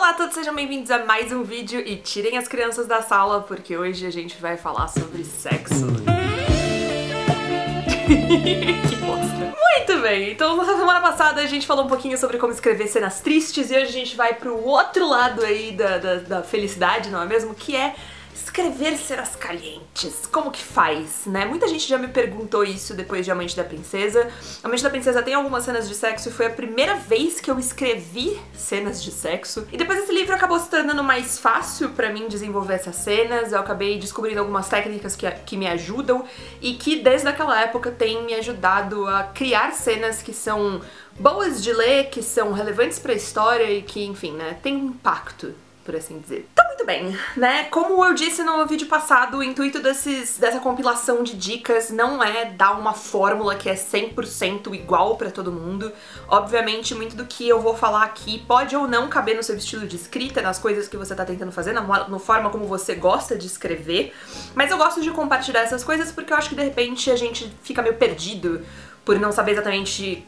Olá a todos, sejam bem-vindos a mais um vídeo e tirem as crianças da sala porque hoje a gente vai falar sobre sexo. Que bosta. Muito bem, então na semana passada a gente falou um pouquinho sobre como escrever cenas tristes e hoje a gente vai pro outro lado aí da felicidade, não é mesmo? Que é escrever cenas calientes. Como que faz, né? Muita gente já me perguntou isso depois de Amante da Princesa. Amante da Princesa tem algumas cenas de sexo e foi a primeira vez que eu escrevi cenas de sexo. E depois esse livro acabou se tornando mais fácil pra mim desenvolver essas cenas. Eu acabei descobrindo algumas técnicas que me ajudam e que desde aquela época tem me ajudado a criar cenas que são boas de ler, que são relevantes pra história e que, enfim, né, tem um impacto, por assim dizer. Então, muito bem, né? Como eu disse no vídeo passado, o intuito dessa compilação de dicas não é dar uma fórmula que é 100% igual pra todo mundo. Obviamente, muito do que eu vou falar aqui pode ou não caber no seu estilo de escrita, nas coisas que você tá tentando fazer, na forma como você gosta de escrever. Mas eu gosto de compartilhar essas coisas porque eu acho que, de repente, a gente fica meio perdido por não saber exatamente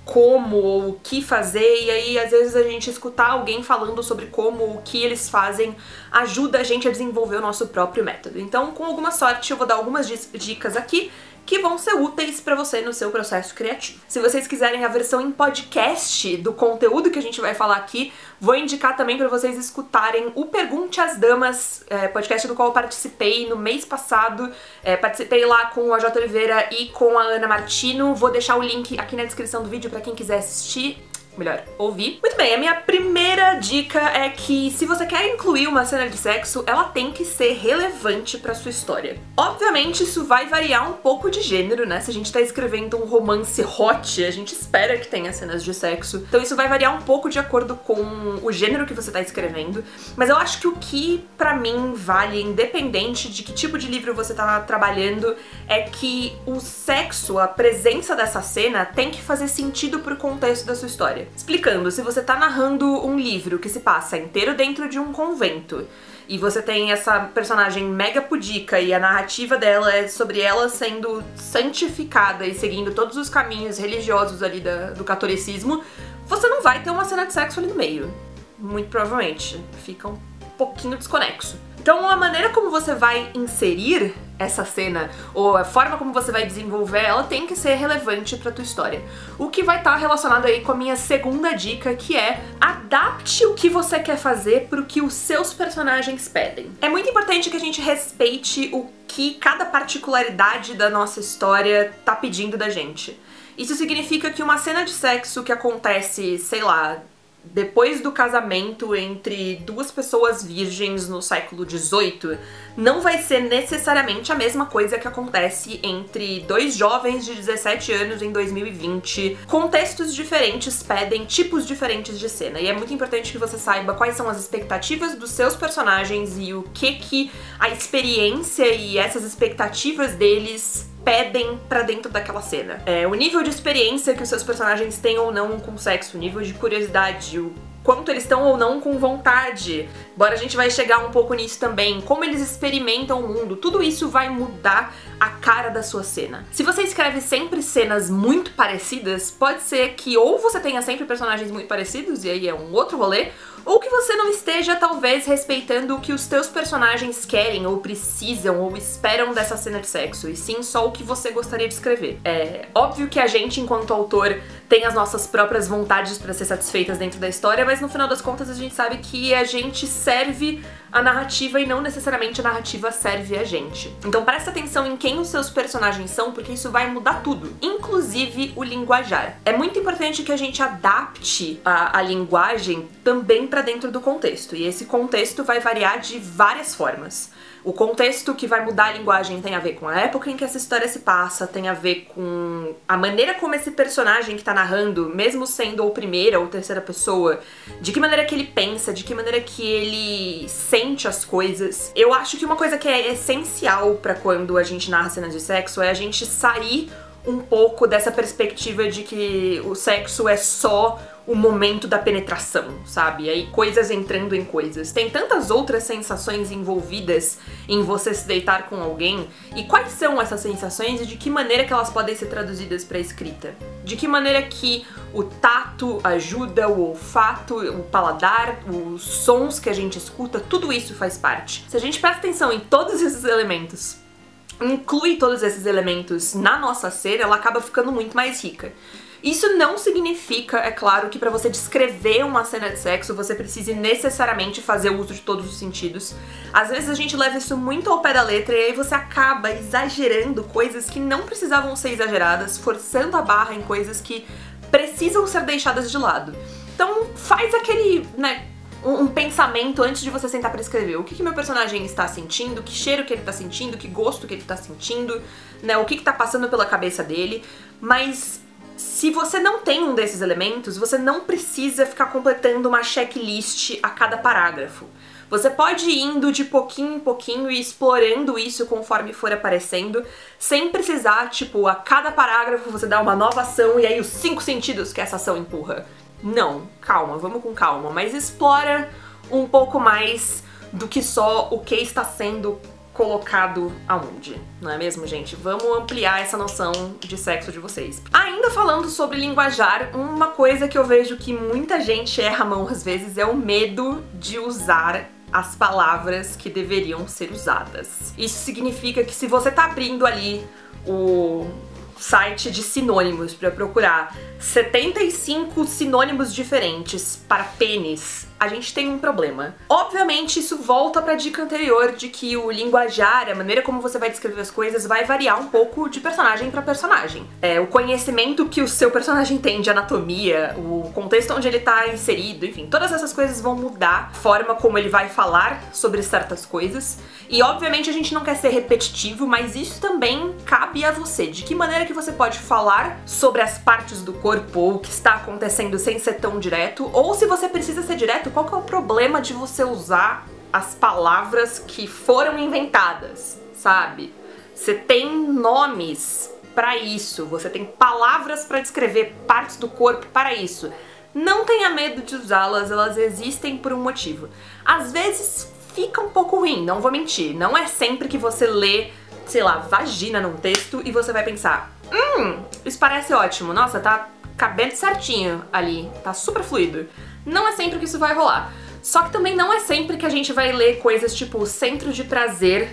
como ou o que fazer, e aí às vezes a gente escutar alguém falando sobre como, o que eles fazem, ajuda a gente a desenvolver o nosso próprio método. Então, com alguma sorte, eu vou dar algumas dicas aqui que vão ser úteis pra você no seu processo criativo. Se vocês quiserem a versão em podcast do conteúdo que a gente vai falar aqui, vou indicar também pra vocês escutarem o Pergunte às Damas, podcast do qual eu participei no mês passado. Participei lá com a J. Oliveira e com a Ana Martino. Vou deixar o link aqui na descrição do vídeo pra quem quiser assistir. Melhor, ouvir. Muito bem, a minha primeira dica é que se você quer incluir uma cena de sexo, ela tem que ser relevante pra sua história. Obviamente isso vai variar um pouco de gênero, né? Se a gente tá escrevendo um romance hot, a gente espera que tenha cenas de sexo. Então isso vai variar um pouco de acordo com o gênero que você tá escrevendo. Mas eu acho que o que pra mim vale, independente de que tipo de livro você tá trabalhando, é que o sexo, a presença dessa cena, tem que fazer sentido pro contexto da sua história. Explicando, se você tá narrando um livro que se passa inteiro dentro de um convento e você tem essa personagem mega pudica e a narrativa dela é sobre ela sendo santificada e seguindo todos os caminhos religiosos ali do catolicismo, você não vai ter uma cena de sexo ali no meio. Muito provavelmente. Fica um pouquinho desconexo. Então a maneira como você vai inserir essa cena, ou a forma como você vai desenvolver ela, tem que ser relevante pra tua história. O que vai estar relacionado aí com a minha segunda dica, que é adapte o que você quer fazer pro que os seus personagens pedem. É muito importante que a gente respeite o que cada particularidade da nossa história tá pedindo da gente. Isso significa que uma cena de sexo que acontece, sei lá, depois do casamento entre duas pessoas virgens no século XVIII, não vai ser necessariamente a mesma coisa que acontece entre dois jovens de 17 anos em 2020. Contextos diferentes pedem tipos diferentes de cena, e é muito importante que você saiba quais são as expectativas dos seus personagens e o que a experiência e essas expectativas deles pedem pra dentro daquela cena. O nível de experiência que os seus personagens têm ou não com sexo, o nível de curiosidade, o quanto eles estão ou não com vontade. Agora a gente vai chegar um pouco nisso também, como eles experimentam o mundo, tudo isso vai mudar a cara da sua cena. Se você escreve sempre cenas muito parecidas, pode ser que ou você tenha sempre personagens muito parecidos, e aí é um outro rolê, ou que você não esteja, talvez, respeitando o que os teus personagens querem, ou precisam, ou esperam dessa cena de sexo, e sim só o que você gostaria de escrever. É óbvio que a gente, enquanto autor, tem as nossas próprias vontades pra ser satisfeitas dentro da história, mas no final das contas a gente sabe que a gente serve a narrativa e não necessariamente a narrativa serve a gente. Então presta atenção em quem os seus personagens são, porque isso vai mudar tudo, inclusive o linguajar. É muito importante que a gente adapte a linguagem também pra dentro do contexto, e esse contexto vai variar de várias formas. O contexto que vai mudar a linguagem tem a ver com a época em que essa história se passa, tem a ver com a maneira como esse personagem que tá narrando, mesmo sendo ou primeira ou terceira pessoa, de que maneira que ele pensa, de que maneira que ele sente as coisas. Eu acho que uma coisa que é essencial pra quando a gente narra cenas de sexo é a gente sair um pouco dessa perspectiva de que o sexo é só o momento da penetração, sabe? E aí coisas entrando em coisas. Tem tantas outras sensações envolvidas em você se deitar com alguém. E quais são essas sensações e de que maneira que elas podem ser traduzidas pra escrita? De que maneira que o tato ajuda, o olfato, o paladar, os sons que a gente escuta, tudo isso faz parte. Se a gente presta atenção em todos esses elementos, inclui todos esses elementos na nossa cena, ela acaba ficando muito mais rica. Isso não significa, é claro, que pra você descrever uma cena de sexo você precise necessariamente fazer uso de todos os sentidos. Às vezes a gente leva isso muito ao pé da letra e aí você acaba exagerando coisas que não precisavam ser exageradas, forçando a barra em coisas que precisam ser deixadas de lado. Então faz aquele, um pensamento antes de você sentar pra escrever. O que meu personagem está sentindo, que cheiro que ele tá sentindo, que gosto que ele tá sentindo, o que tá passando pela cabeça dele, mas se você não tem um desses elementos, você não precisa ficar completando uma checklist a cada parágrafo. Você pode ir indo de pouquinho em pouquinho e explorando isso conforme for aparecendo, sem precisar, a cada parágrafo você dá uma nova ação e aí os 5 sentidos que essa ação empurra. Não, calma, vamos com calma, mas explora um pouco mais do que só o que está sendo colocado aonde, não é mesmo, gente? Vamos ampliar essa noção de sexo de vocês. Ainda falando sobre linguajar, uma coisa que eu vejo que muita gente erra a mão às vezes é o medo de usar as palavras que deveriam ser usadas. Isso significa que se você tá abrindo ali o site de sinônimos para procurar 75 sinônimos diferentes para pênis, a gente tem um problema. Obviamente isso volta pra dica anterior de que o linguajar, a maneira como você vai descrever as coisas vai variar um pouco de personagem pra personagem. O conhecimento que o seu personagem tem de anatomia, o contexto onde ele tá inserido, enfim, todas essas coisas vão mudar a forma como ele vai falar sobre certas coisas. E obviamente a gente não quer ser repetitivo, mas isso também cabe a você. De que maneira que você pode falar sobre as partes do corpo ou o que está acontecendo sem ser tão direto, ou se você precisa ser direto, qual que é o problema de você usar as palavras que foram inventadas, sabe? Você tem nomes pra isso, você tem palavras pra descrever partes do corpo para isso. Não tenha medo de usá-las, elas existem por um motivo. Às vezes fica um pouco ruim, não vou mentir. Não é sempre que você lê, sei lá, vagina num texto e você vai pensar, isso parece ótimo, nossa, tá cabendo certinho ali, tá super fluido. Não é sempre que isso vai rolar. Só que também não é sempre que a gente vai ler coisas tipo centro de prazer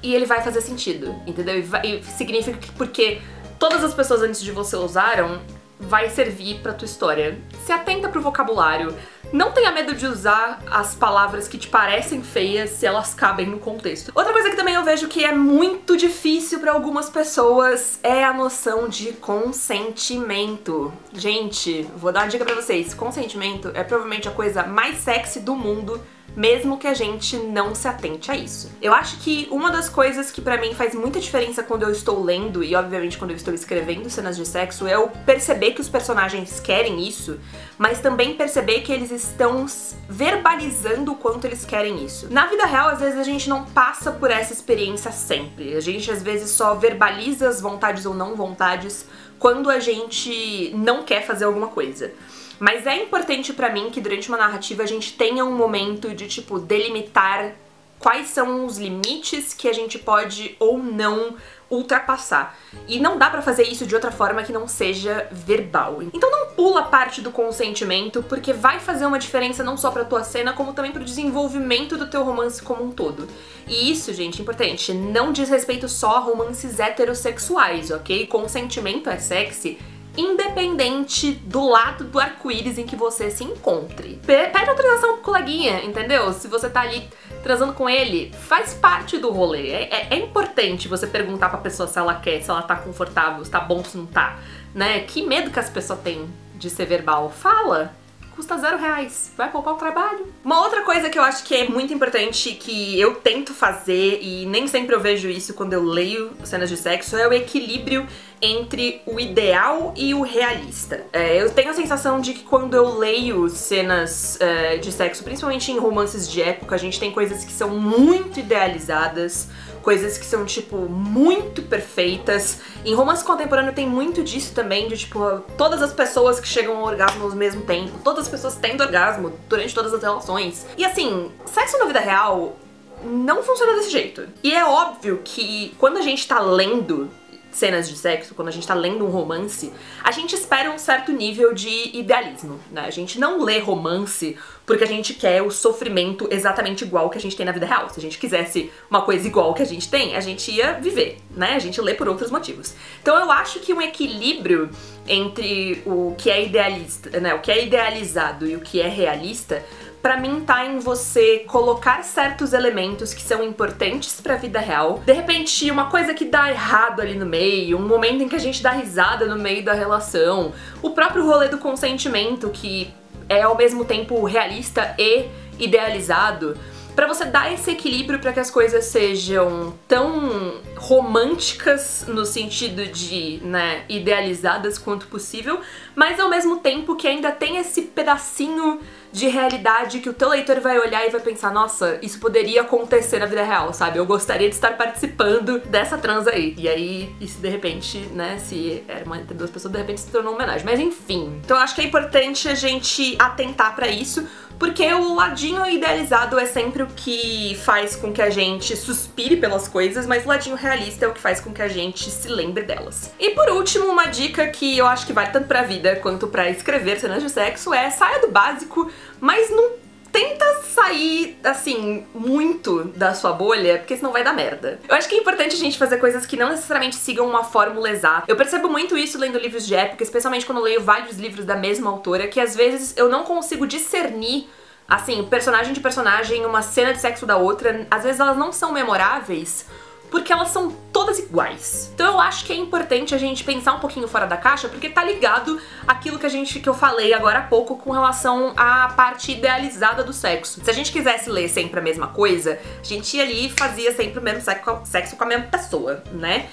e ele vai fazer sentido, entendeu? E significa que porque todas as pessoas antes de você usaram, vai servir pra tua história. Se atenta pro vocabulário. Não tenha medo de usar as palavras que te parecem feias se elas cabem no contexto. Outra coisa que também eu vejo que é muito difícil pra algumas pessoas é a noção de consentimento. Gente, vou dar uma dica pra vocês. Consentimento é provavelmente a coisa mais sexy do mundo, mesmo que a gente não se atente a isso. Eu acho que uma das coisas que pra mim faz muita diferença quando eu estou lendo e obviamente quando eu estou escrevendo cenas de sexo é eu perceber que os personagens querem isso, mas também perceber que eles estão verbalizando o quanto eles querem isso. Na vida real, às vezes a gente não passa por essa experiência sempre. A gente às vezes só verbaliza as vontades ou não vontades quando a gente não quer fazer alguma coisa. Mas é importante pra mim que durante uma narrativa a gente tenha um momento de, delimitar quais são os limites que a gente pode ou não ultrapassar. E não dá pra fazer isso de outra forma que não seja verbal. Então não pula a parte do consentimento, porque vai fazer uma diferença não só pra tua cena, como também pro desenvolvimento do teu romance como um todo. E isso, gente, é importante, não diz respeito só a romances heterossexuais, ok? Consentimento é sexy independente do lado do arco-íris em que você se encontre. Pede autorização pro coleguinha, entendeu? Se você tá ali transando com ele, faz parte do rolê. É importante você perguntar pra pessoa se ela quer, se ela tá confortável, se tá bom, se não tá, né? Que medo que as pessoas têm de ser verbal. Fala! Custa R$0, vai poupar o trabalho. Uma outra coisa que eu acho que é muito importante, que eu tento fazer, e nem sempre eu vejo isso quando eu leio cenas de sexo, é o equilíbrio entre o ideal e o realista. Eu tenho a sensação de que quando eu leio cenas de sexo, principalmente em romances de época, a gente tem coisas que são muito idealizadas, coisas que são, tipo, muito perfeitas. Em romance contemporâneo tem muito disso também, de, tipo, todas as pessoas que chegam ao orgasmo ao mesmo tempo, todas as pessoas tendo orgasmo durante todas as relações. E assim, sexo na vida real não funciona desse jeito. E é óbvio que quando a gente tá lendo cenas de sexo, quando a gente tá lendo um romance, a gente espera um certo nível de idealismo, né? A gente não lê romance porque a gente quer o sofrimento exatamente igual que a gente tem na vida real. Se a gente quisesse uma coisa igual que a gente tem, a gente ia viver, né? A gente lê por outros motivos. Então eu acho que um equilíbrio entre o que é idealista, né, o que é idealizado e o que é realista, pra mim tá em você colocar certos elementos que são importantes pra vida real. De repente, uma coisa que dá errado ali no meio, um momento em que a gente dá risada no meio da relação, o próprio rolê do consentimento, que é ao mesmo tempo realista e idealizado, pra você dar esse equilíbrio pra que as coisas sejam tão românticas no sentido de, né, idealizadas quanto possível, mas ao mesmo tempo que ainda tem esse pedacinho de realidade que o teu leitor vai olhar e vai pensar, nossa, isso poderia acontecer na vida real, sabe? Eu gostaria de estar participando dessa trans aí. E aí, isso de repente, né, se era uma entre duas pessoas, de repente se tornou uma homenagem. Mas enfim, então eu acho que é importante a gente atentar pra isso, porque o ladinho idealizado é sempre o que faz com que a gente suspire pelas coisas, mas o ladinho realista é o que faz com que a gente se lembre delas. E por último, uma dica que eu acho que vale tanto pra vida quanto pra escrever cenas de sexo é saia do básico, mas não tenta sair, assim, muito da sua bolha, porque senão vai dar merda. Eu acho que é importante a gente fazer coisas que não necessariamente sigam uma fórmula exata. Eu percebo muito isso lendo livros de época, especialmente quando eu leio vários livros da mesma autora, que às vezes eu não consigo discernir, assim, personagem de personagem, uma cena de sexo da outra. Às vezes elas não são memoráveis, porque elas são todas iguais. Então eu acho que é importante a gente pensar um pouquinho fora da caixa, porque tá ligado àquilo que eu falei agora há pouco com relação à parte idealizada do sexo. Se a gente quisesse ler sempre a mesma coisa, a gente ia ali e fazia sempre o mesmo sexo com a mesma pessoa, né?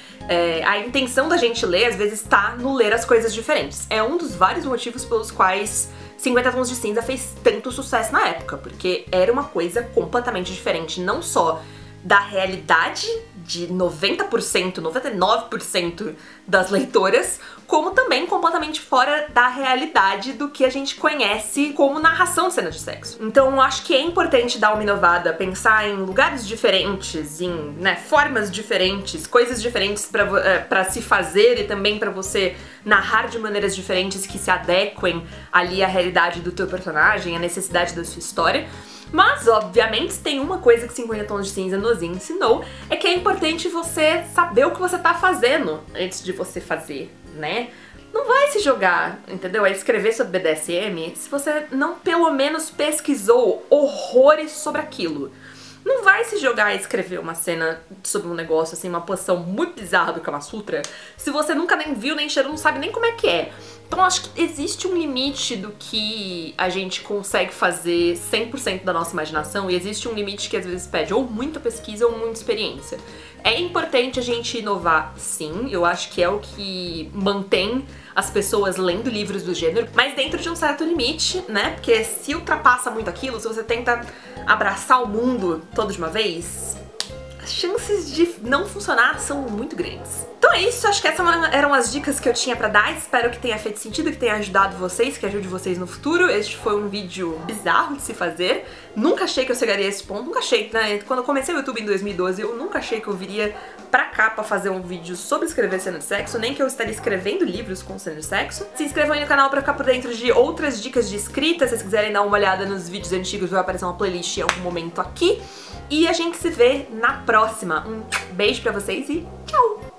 A intenção da gente ler, às vezes, tá no ler as coisas diferentes. É um dos vários motivos pelos quais 50 Tons de Cinza fez tanto sucesso na época, porque era uma coisa completamente diferente, não só da realidade de 90%, 99% das leitoras, como também completamente fora da realidade do que a gente conhece como narração de cena de sexo. Então eu acho que é importante dar uma inovada, pensar em lugares diferentes, em, né, formas diferentes, coisas diferentes pra se fazer e também pra você narrar de maneiras diferentes que se adequem ali à realidade do teu personagem, à necessidade da sua história. Mas, obviamente, tem uma coisa que 50 Tons de Cinza nos ensinou, é que é importante você saber o que você tá fazendo antes de você fazer, né? Não vai se jogar, entendeu? A escrever sobre BDSM se você não pelo menos pesquisou horrores sobre aquilo. Não vai se jogar a escrever uma cena sobre um negócio, assim, uma posição muito bizarra do Kama Sutra, se você nunca nem viu, nem cheirou, não sabe nem como é que é. Então acho que existe um limite do que a gente consegue fazer 100% da nossa imaginação, e existe um limite que às vezes pede ou muita pesquisa ou muita experiência. É importante a gente inovar, sim, eu acho que é o que mantém as pessoas lendo livros do gênero, mas dentro de um certo limite, né? Porque se ultrapassa muito aquilo, se você tenta abraçar o mundo todo de uma vez, as chances de não funcionar são muito grandes. Então é isso, acho que essas eram as dicas que eu tinha pra dar, espero que tenha feito sentido, que tenha ajudado vocês, que ajude vocês no futuro. Este foi um vídeo bizarro de se fazer, nunca achei que eu chegaria a esse ponto, nunca achei, né, quando eu comecei o YouTube em 2012, eu nunca achei que eu viria pra cá pra fazer um vídeo sobre escrever cena de sexo, nem que eu estaria escrevendo livros com cena de sexo. Se inscrevam aí no canal pra ficar por dentro de outras dicas de escrita, se vocês quiserem dar uma olhada nos vídeos antigos, vai aparecer uma playlist em algum momento aqui. E a gente se vê na próxima. Um beijo pra vocês e tchau!